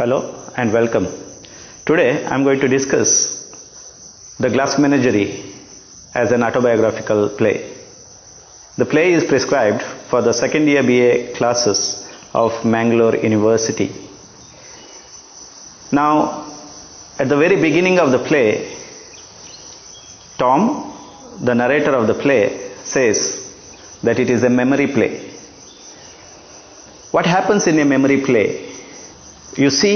Hello and welcome. Today I am going to discuss The Glass Menagerie as an autobiographical play. The play is prescribed for the second year BA classes of Mangalore University. Now, at the very beginning of the play, Tom, the narrator of the play, says that it is a memory play. What happens in a memory play? You see,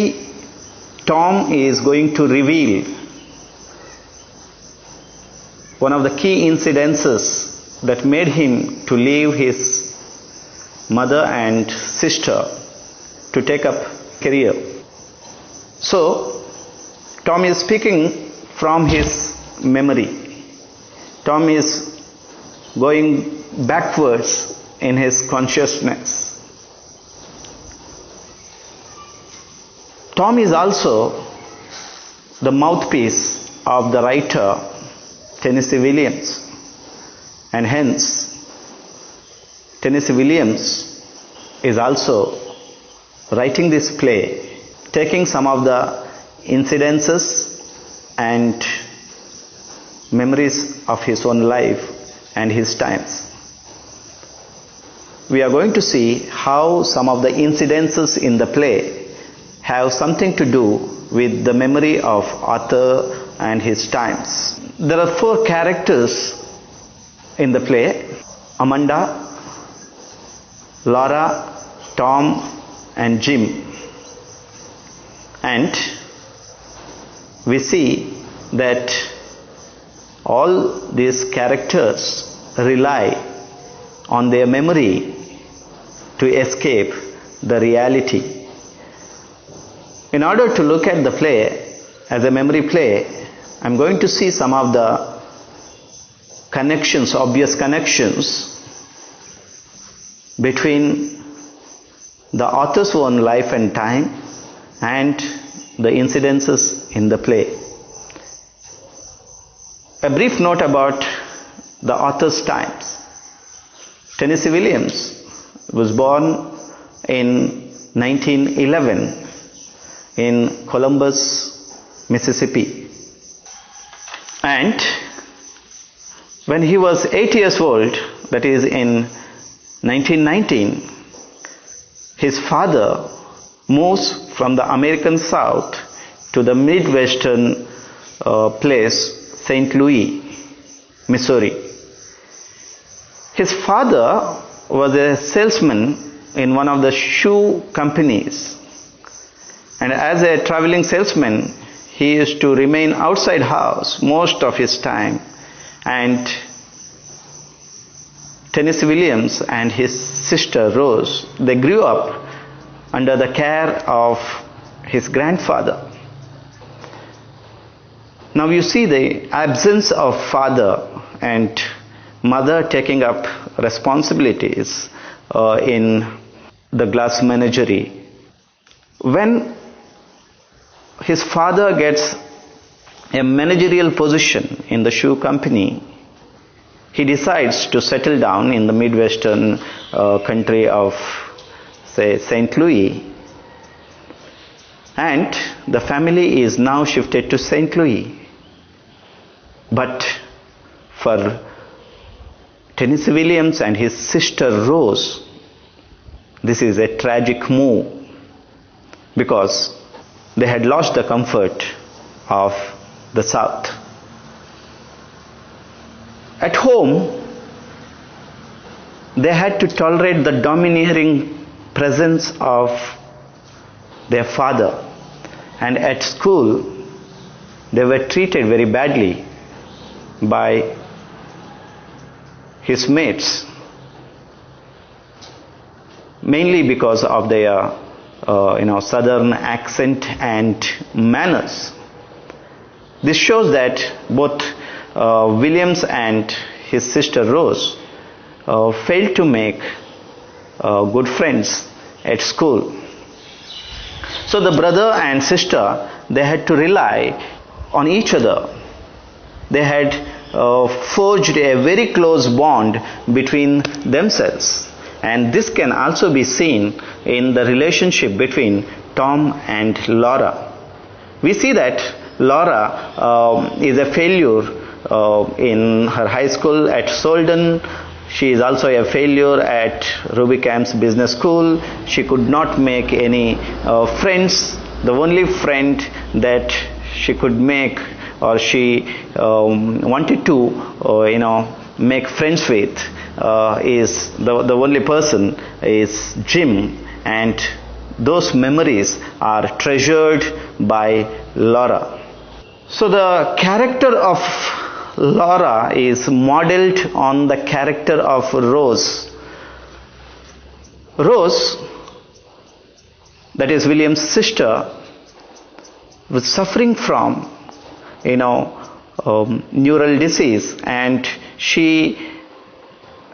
Tom is going to reveal one of the key incidences that made him to leave his mother and sister to take up career. So, Tom is speaking from his memory. Tom is going backwards in his consciousness. Tom is also the mouthpiece of the writer Tennessee Williams, and hence Tennessee Williams is also writing this play, taking some of the incidences and memories of his own life and his times. We are going to see how some of the incidences in the play have something to do with the memory of author and his times. There are four characters in the play: Amanda, Laura, Tom, and Jim. And we see that all these characters rely on their memory to escape the reality. In order to look at the play as a memory play, I am going to see some of the connections, obvious connections between the author's own life and time and the incidences in the play. A brief note about the author's times. Tennessee Williams was born in 1911 in Columbus, Mississippi. And when he was 8 years old, that is in 1919, his father moves from the American South to the Midwestern place, St. Louis, Missouri. His father was a salesman in one of the shoe companies. And as a traveling salesman, he used to remain outside house most of his time. And Tennessee Williams and his sister Rose, they grew up under the care of his grandfather. Now you see the absence of father and mother taking up responsibilities in the Glass Menagerie. When his father gets a managerial position in the shoe company, he decides to settle down in the Midwestern country of, say, St. Louis. And the family is now shifted to St. Louis. But for Tennessee Williams and his sister Rose, this is a tragic move, because they had lost the comfort of the South. At home, they had to tolerate the domineering presence of their father, and at school, they were treated very badly by his mates, mainly because of their southern accent and manners. This shows that both Williams and his sister Rose failed to make good friends at school. So the brother and sister, they had to rely on each other. They had forged a very close bond between themselves. And this can also be seen in the relationship between Tom and Laura. We see that Laura is a failure in her high school at Solden. She is also a failure at Rubicamp's business school. She could not make any friends. The only friend that she could make, or she wanted to make friends with, is the only person is Jim, and those memories are treasured by Laura. So the character of Laura is modeled on the character of Rose. Rose, that is William's sister, was suffering from neural disease, and she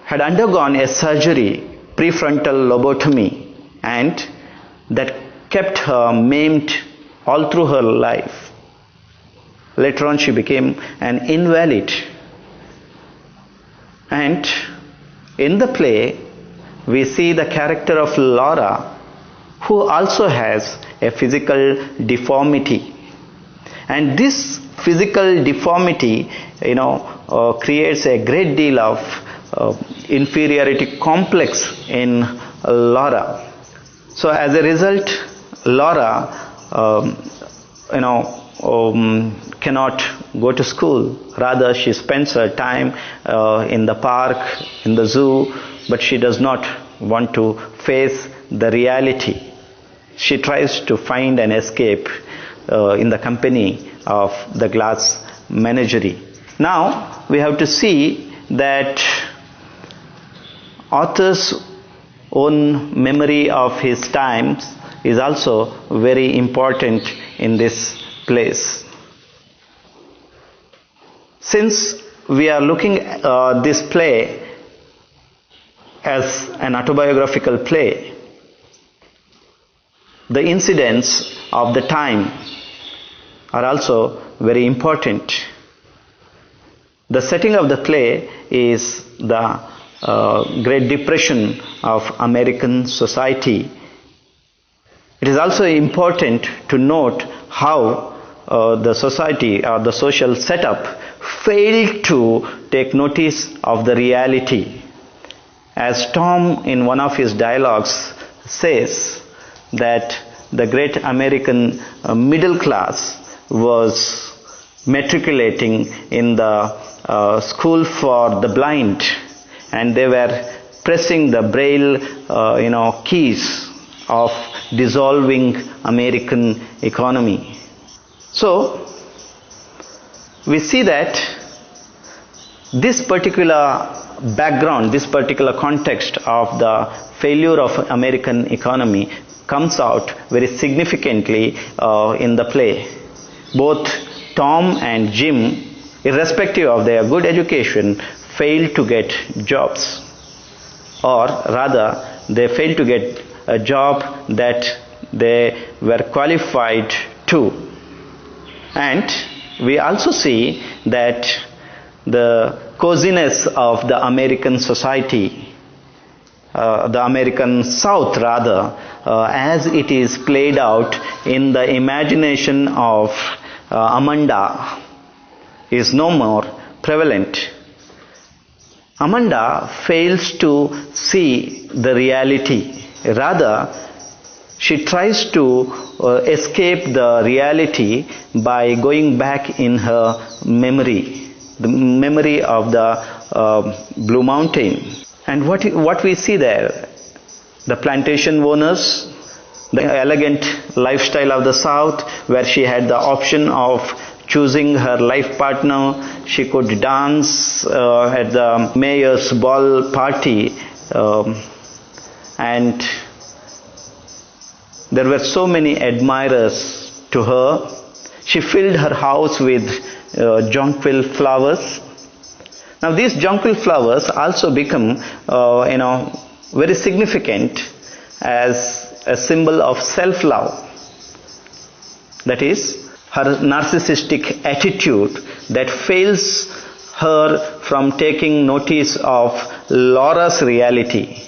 had undergone a surgery, prefrontal lobotomy, and that kept her maimed all through her life. Later on she became an invalid. And in the play we see the character of Laura, who also has a physical deformity. And this physical deformity creates a great deal of inferiority complex in Laura. So as a result, Laura cannot go to school. Rather, she spends her time in the park, in the zoo, but she does not want to face the reality. She tries to find an escape in the company of the Glass Menagerie. Now we have to see that author's own memory of his times is also very important in this place. Since we are looking at this play as an autobiographical play, the incidents of the time are also very important. The setting of the play is the Great Depression of American society. It is also important to note how the society or the social setup failed to take notice of the reality. As Tom in one of his dialogues says that the great American middle class was matriculating in the school for the blind, and they were pressing the braille keys of dissolving American economy. So we see that this particular background, this particular context of the failure of American economy comes out very significantly in the play. Both Tom and Jim, irrespective of their good education, failed to get jobs, or rather they failed to get a job that they were qualified to. And we also see that the coziness of the American society, the American South rather, as it is played out in the imagination of Amanda, is no more prevalent. Amanda fails to see the reality. Rather, she tries to escape the reality by going back in her memory, the memory of the Blue Mountain. And what we see there, the plantation owners, the elegant lifestyle of the South, where she had the option of choosing her life partner. She could dance at the mayor's ball party, and there were so many admirers to her. She filled her house with jonquil flowers. Now these jonquil flowers also become very significant as a symbol of self-love. That is, her narcissistic attitude that fails her from taking notice of Laura's reality.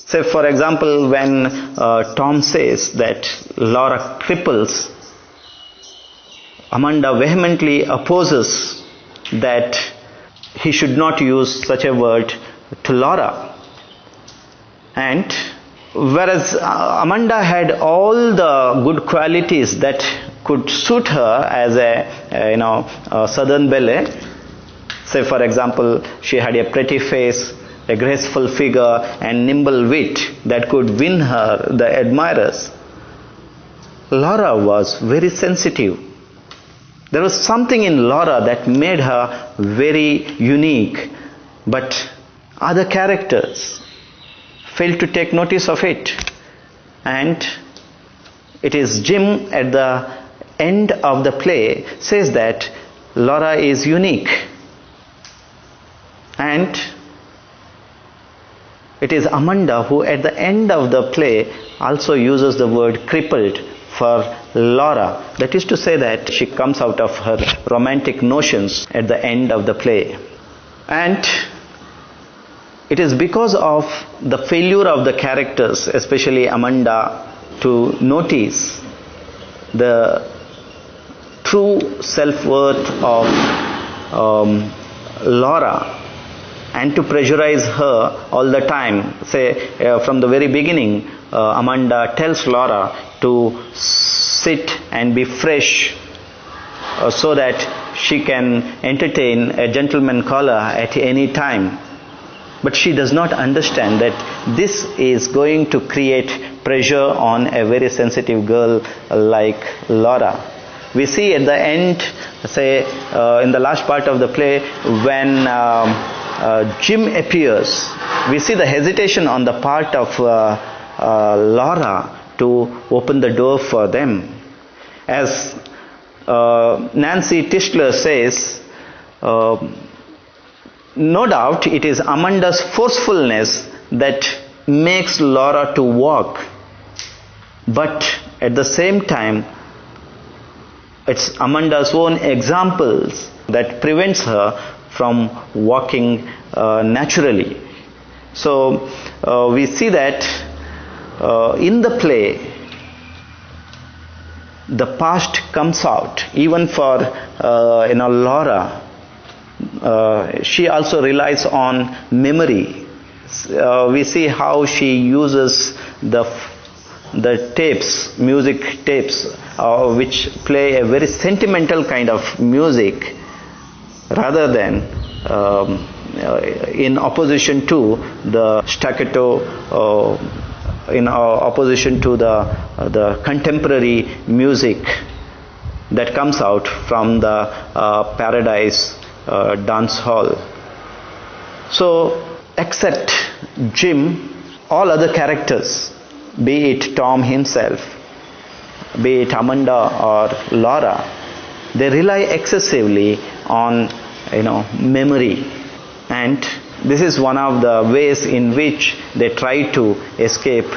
Say, for example, when Tom says that Laura cripples, Amanda vehemently opposes that he should not use such a word to Laura. And whereas Amanda had all the good qualities that could suit her as a southern belle. Say, for example, she had a pretty face, a graceful figure, and nimble wit that could win her the admirers. Laura was very sensitive. There was something in Laura that made her very unique, but other characters failed to take notice of it. And it is Jim at the end of the play says that Laura is unique. And it is Amanda who at the end of the play also uses the word crippled for Laura. That is to say that she comes out of her romantic notions at the end of the play. And it is because of the failure of the characters, especially Amanda, to notice the true self-worth of Laura and to pressurize her all the time. Say, from the very beginning, Amanda tells Laura to sit and be fresh so that she can entertain a gentleman caller at any time. But she does not understand that this is going to create pressure on a very sensitive girl like Laura. We see at the end, say in the last part of the play, when Jim appears, we see the hesitation on the part of Laura to open the door for them. As Nancy Tischler says, no doubt it is Amanda's forcefulness that makes Laura to walk, but at the same time it's Amanda's own examples that prevents her from walking naturally. So we see that in the play the past comes out even for Laura. She also relies on memory. We see how she uses the tapes, music tapes, which play a very sentimental kind of music, rather than in opposition to the staccato, in opposition to the contemporary music that comes out from the Paradise dance hall. So, except Jim, all other characters, be it Tom himself, be it Amanda or Laura, they rely excessively on memory, and this is one of the ways in which they try to escape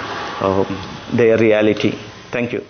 their reality. Thank you.